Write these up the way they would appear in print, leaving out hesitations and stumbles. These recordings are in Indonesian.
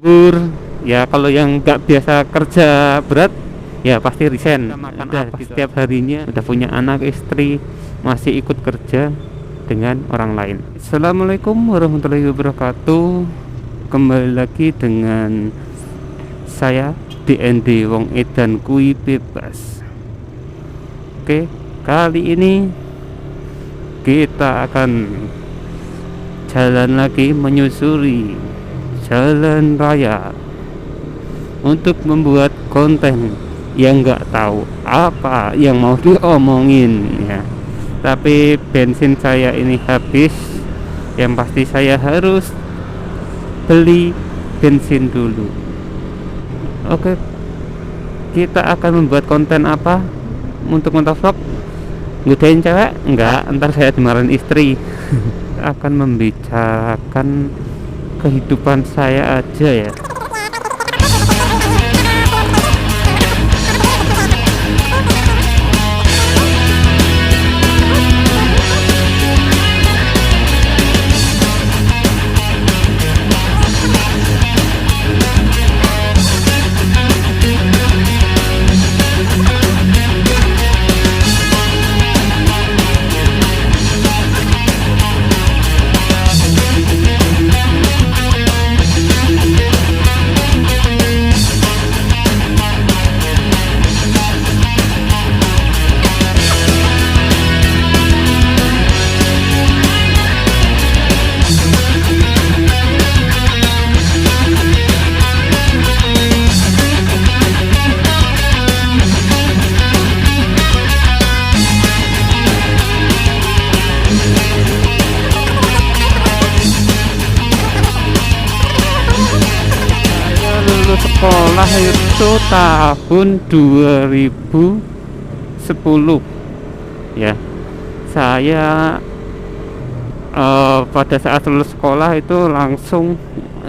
Lembur ya, kalau yang nggak biasa kerja berat ya pasti resign. Udah setiap harinya udah punya anak istri, masih ikut kerja dengan orang lain. Assalamualaikum warahmatullahi wabarakatuh. Kembali lagi dengan saya DND Wong Edan Kui Bebas. Oke, kali ini kita akan jalan lagi menyusuri jalan raya untuk membuat konten yang nggak tahu apa yang mau diomongin ya. Tapi bensin saya ini habis, yang pasti saya harus beli bensin dulu. Oke, kita akan membuat konten apa untuk motovlog? Ngudain cewek? Enggak, ntar saya dimarahin istri. Akan membicarakan kehidupan saya aja ya. Sekolah itu tahun 2010 ya. Saya pada saat lulus sekolah itu langsung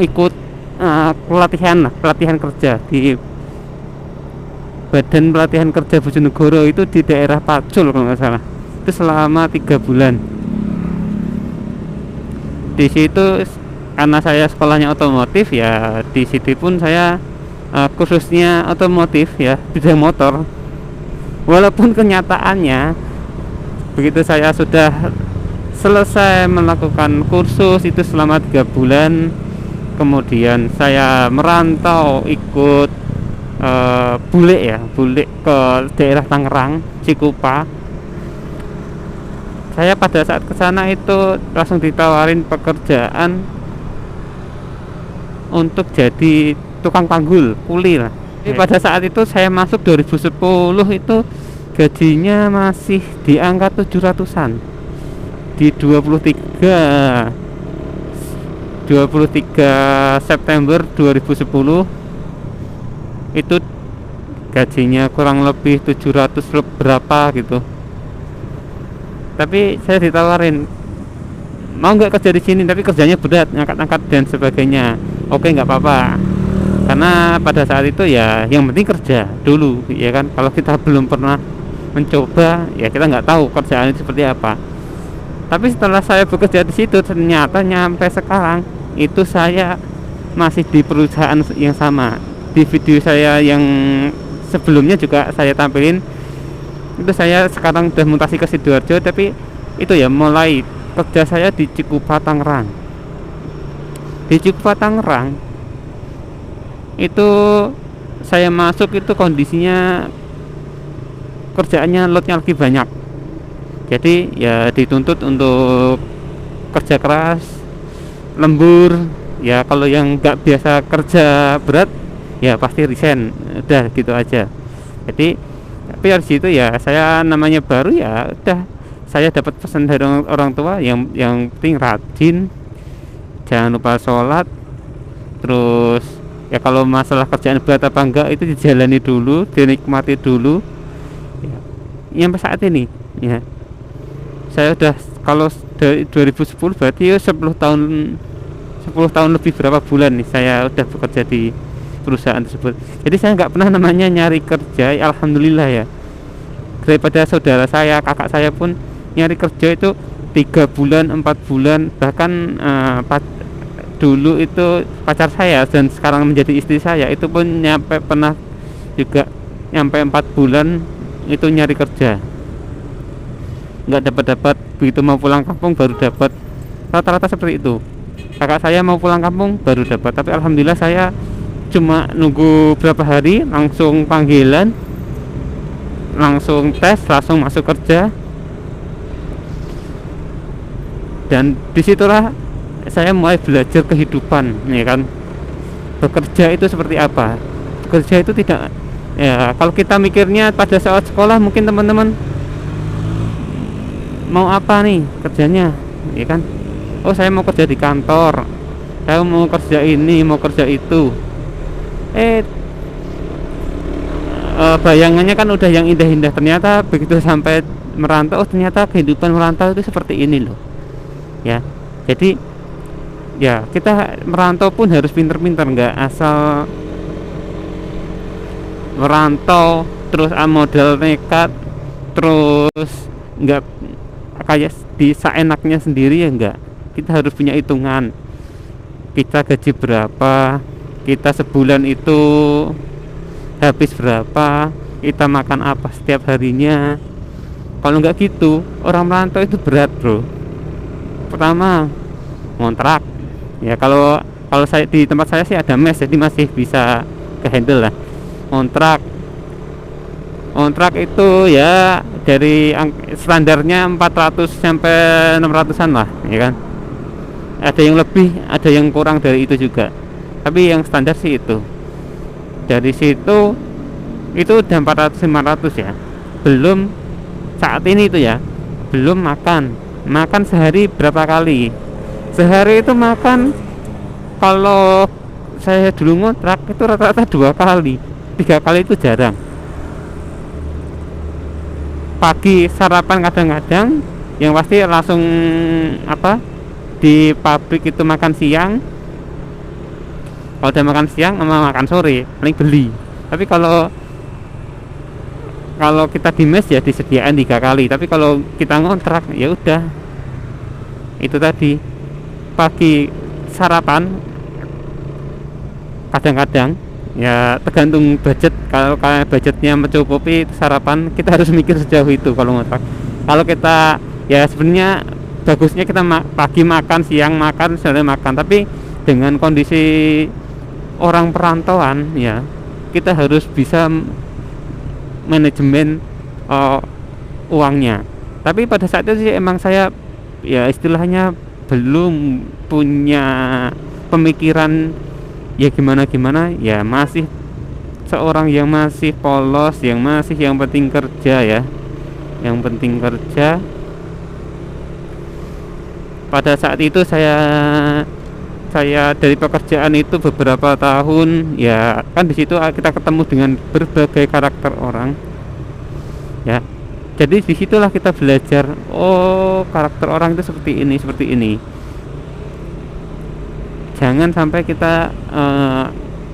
ikut pelatihan kerja di Badan Pelatihan Kerja Bojonegoro, itu di daerah Pacul kalau nggak salah. Itu selama 3 bulan. Di situ karena saya sekolahnya otomotif ya, di situ pun saya khususnya otomotif ya, bidang motor. Walaupun kenyataannya begitu saya sudah selesai melakukan kursus itu selama 3 bulan, kemudian saya merantau ikut bule ke daerah Tangerang, Cikupa. Saya pada saat kesana itu langsung ditawarin pekerjaan untuk jadi tukang panggul, kuli lah. Jadi pada saat itu saya masuk 2010 itu gajinya masih di angka 700-an. Di 23 September 2010 itu gajinya kurang lebih 700 berapa gitu. Tapi saya ditawarin, mau nggak kerja di sini, tapi kerjanya berat, ngangkat-ngangkat dan sebagainya. Oke, nggak apa-apa, karena pada saat itu ya yang penting kerja dulu ya kan. Kalau kita belum pernah mencoba ya kita nggak tahu kerjaan itu seperti apa. Tapi setelah saya bekerja di situ, ternyata nyampe sekarang itu saya masih di perusahaan yang sama. Di video saya yang sebelumnya juga saya tampilin, itu saya sekarang udah mutasi ke Sidoarjo, tapi itu ya mulai kerja saya di Cikupa Tangerang. Di Cikupa Tangerang itu saya masuk itu kondisinya kerjaannya loadnya lagi banyak, jadi ya dituntut untuk kerja keras, lembur ya. Kalau yang nggak biasa kerja berat ya pasti resign, udah gitu aja. Jadi tapi dari situ ya saya namanya baru ya udah, saya dapat pesan dari orang tua yang penting rajin, jangan lupa sholat, terus ya kalau masalah kerjaan berat apa enggak itu dijalani dulu, dinikmati dulu ya. Sampai saat ini ya saya udah, kalau dari 2010 berarti ya 10 tahun lebih berapa bulan nih saya udah bekerja di perusahaan tersebut. Jadi saya nggak pernah namanya nyari kerja, alhamdulillah ya. Daripada saudara saya, kakak saya pun nyari kerja itu 3 bulan, 4 bulan, bahkan 2 dulu itu pacar saya dan sekarang menjadi istri saya itu pun pernah juga nyampe 4 bulan itu nyari kerja, nggak dapat begitu mau pulang kampung baru dapat. Rata-rata seperti itu. Kakak saya mau pulang kampung baru dapat, tapi alhamdulillah saya cuma nunggu berapa hari langsung panggilan, langsung tes, langsung masuk kerja. Dan disitulah saya mulai belajar kehidupan, ya kan, bekerja itu seperti apa. Bekerja itu tidak, ya kalau kita mikirnya pada saat sekolah mungkin teman-teman mau apa nih kerjanya, ya kan, oh saya mau kerja di kantor, saya mau kerja ini, mau kerja itu. Bayangannya kan udah yang indah-indah, ternyata begitu sampai merantau, oh ternyata kehidupan merantau itu seperti ini loh, ya. Jadi ya kita merantau pun harus pinter-pinter, nggak asal merantau terus modal nekat, terus nggak kayak di seenaknya sendiri, ya enggak. Kita harus punya hitungan, kita gaji berapa, kita sebulan itu habis berapa, kita makan apa setiap harinya. Kalau nggak gitu, orang merantau itu berat bro. Pertama ngontrak, ya kalau saya di tempat saya sih ada mes, jadi masih bisa kehandle lah. Kontrak itu ya dari standarnya 400 sampai 600-an lah, ya kan. Ada yang lebih, ada yang kurang dari itu juga. Tapi yang standar sih itu. Dari situ itu udah 400-500 ya. Belum saat ini itu ya. Belum makan. Makan sehari berapa kali? Sehari itu makan, kalau saya dulu ngontrak itu rata-rata 2 kali. 3 kali itu jarang. Pagi sarapan kadang-kadang, yang pasti langsung di pabrik itu makan siang. Kalau udah makan siang sama makan sore paling beli. Tapi kalau kita di mes ya disediakan 3 kali. Tapi kalau kita ngontrak ya udah itu tadi, pagi sarapan kadang-kadang ya tergantung budget. Kalau budgetnya mencukupi sarapan, kita harus mikir sejauh itu kalau ngontrak. Kalau kita ya sebenarnya bagusnya kita pagi makan, siang makan, sore makan. Tapi dengan kondisi orang perantauan ya, kita harus bisa manajemen uangnya. Tapi pada saat itu sih emang saya ya istilahnya belum punya pemikiran ya gimana ya, masih seorang yang masih polos, yang penting kerja ya, yang penting kerja. Pada saat itu saya dari pekerjaan itu beberapa tahun ya kan, di situ kita ketemu dengan berbagai karakter orang ya. Jadi disitulah kita belajar, oh karakter orang itu seperti ini. Jangan sampai kita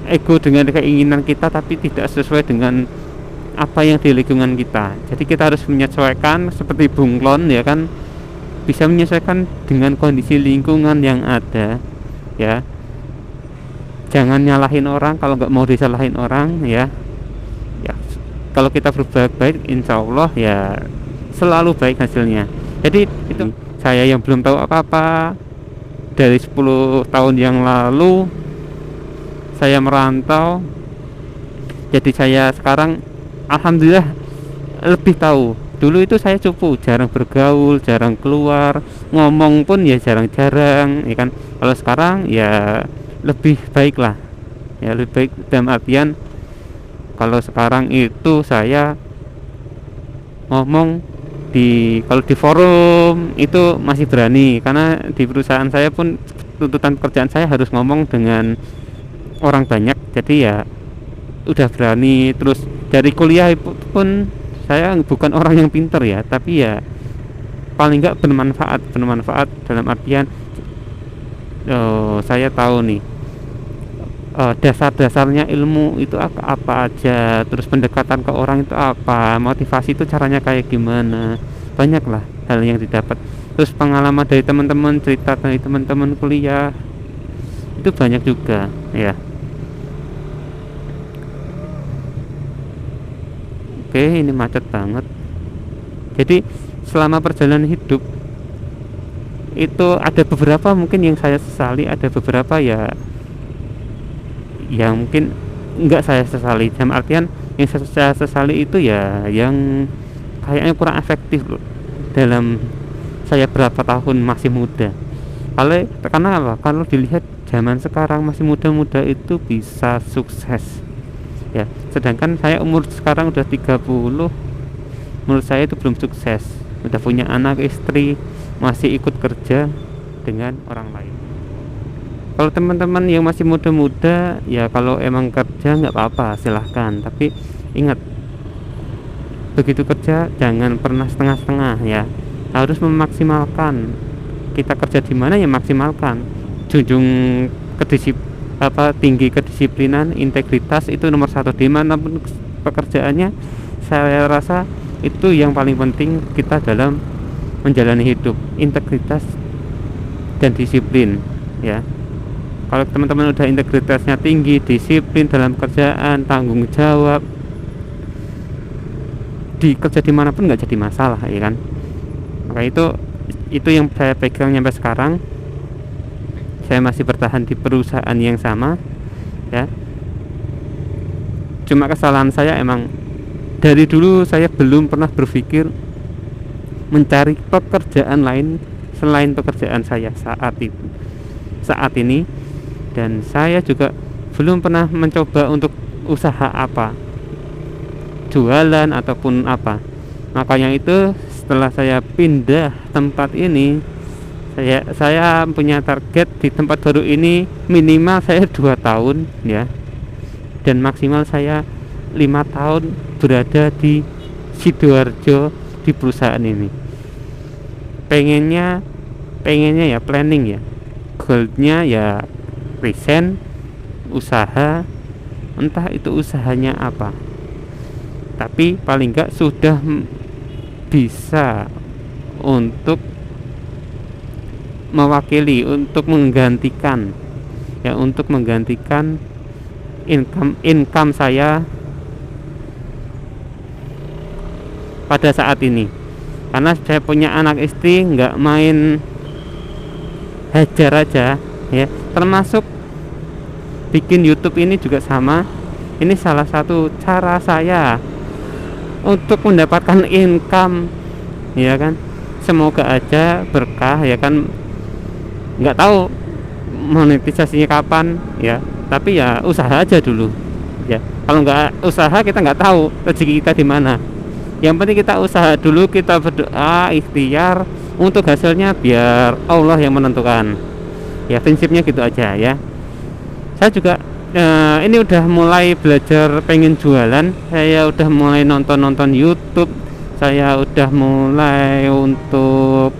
ego dengan keinginan kita tapi tidak sesuai dengan apa yang di lingkungan kita. Jadi kita harus menyesuaikan, seperti bunglon ya kan, bisa menyesuaikan dengan kondisi lingkungan yang ada ya. Jangan nyalahin orang kalau nggak mau disalahin orang ya. Kalau kita berbuat baik, insya Allah ya selalu baik hasilnya. Jadi itu saya yang belum tahu apa-apa. Dari 10 tahun yang lalu saya merantau, jadi saya sekarang alhamdulillah lebih tahu. Dulu itu saya cupu, jarang bergaul, jarang keluar, ngomong pun ya jarang-jarang ya kan. Kalau sekarang ya lebih baik lah, ya lebih baik dalam artian, kalau sekarang itu saya ngomong kalau di forum itu masih berani, karena di perusahaan saya pun tuntutan pekerjaan saya harus ngomong dengan orang banyak, jadi ya udah berani. Terus dari kuliah pun saya bukan orang yang pinter ya, tapi ya paling nggak bermanfaat dalam artian saya tahu nih dasar-dasarnya ilmu itu apa aja, terus pendekatan ke orang itu apa, motivasi itu caranya kayak gimana, banyaklah hal yang didapat. Terus pengalaman dari teman-teman, cerita dari teman-teman kuliah itu banyak juga ya. Oke, ini macet banget. Jadi selama perjalanan hidup itu ada beberapa mungkin yang saya sesali, ada beberapa ya yang mungkin enggak saya sesali. Dalam artian yang saya sesali itu ya yang kayaknya kurang efektif loh dalam saya berapa tahun masih muda. Karena apa? Kalau dilihat zaman sekarang masih muda-muda itu bisa sukses ya, sedangkan saya umur sekarang udah 30, menurut saya itu belum sukses. Udah punya anak, istri, masih ikut kerja dengan orang lain. Kalau teman-teman yang masih muda-muda ya kalau emang kerja nggak apa-apa silahkan, tapi ingat begitu kerja jangan pernah setengah-setengah ya, harus memaksimalkan. Kita kerja di mana ya maksimalkan, junjung tinggi kedisiplinan, integritas itu nomor satu dimanapun pekerjaannya. Saya rasa itu yang paling penting kita dalam menjalani hidup, integritas dan disiplin ya. Kalau teman-teman udah integritasnya tinggi, disiplin dalam kerjaan, tanggung jawab, di kerja dimanapun nggak jadi masalah ya kan. Maka itu yang saya pegang sampai sekarang. Saya masih bertahan di perusahaan yang sama ya. Cuma kesalahan saya emang dari dulu saya belum pernah berpikir mencari pekerjaan lain selain pekerjaan saya saat ini, dan saya juga belum pernah mencoba untuk usaha apa, jualan ataupun apa. Makanya itu setelah saya pindah tempat ini, saya punya target di tempat baru ini minimal saya 2 tahun ya, dan maksimal saya 5 tahun berada di Sidoarjo di perusahaan ini. Pengennya ya planning ya, goalnya ya resign, usaha, entah itu usahanya apa, tapi paling enggak sudah bisa untuk mewakili, untuk menggantikan income saya pada saat ini. Karena saya punya anak, istri, nggak main hajar aja ya, termasuk bikin YouTube ini juga sama. Ini salah satu cara saya untuk mendapatkan income ya kan. Semoga aja berkah ya kan. Nggak tahu monetisasinya kapan ya, tapi ya usaha aja dulu ya. Kalau nggak usaha kita nggak tahu rezeki kita di mana. Yang penting kita usaha dulu, kita berdoa, ikhtiar, untuk hasilnya biar Allah yang menentukan ya. Prinsipnya gitu aja ya. Saya juga ini udah mulai belajar pengen jualan. Saya udah mulai nonton YouTube, saya udah mulai untuk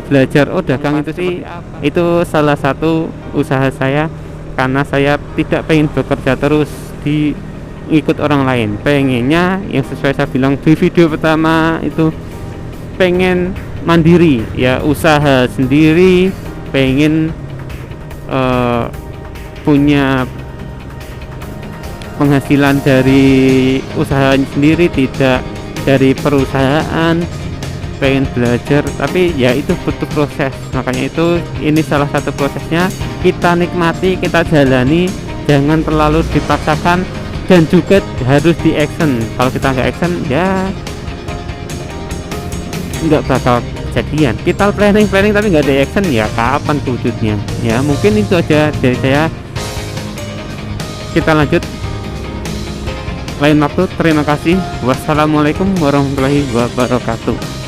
belajar dagang. Itu sih itu salah satu usaha saya, karena saya tidak pengen bekerja terus di ikut orang lain. Pengennya yang sesuai saya bilang di video pertama itu, pengen mandiri ya, usaha sendiri, pengen punya penghasilan dari usaha sendiri, tidak dari perusahaan. Pengen belajar, tapi ya itu butuh proses. Makanya itu ini salah satu prosesnya, kita nikmati, kita jalani, jangan terlalu dipaksakan, dan juga harus di action. Kalau kita nggak action ya nggak bakal jadian. Kita planning tapi nggak ada action ya kapan wujudnya ya. Mungkin itu aja dari saya, kita lanjut lain waktu. Terima kasih. Wassalamualaikum warahmatullahi wabarakatuh.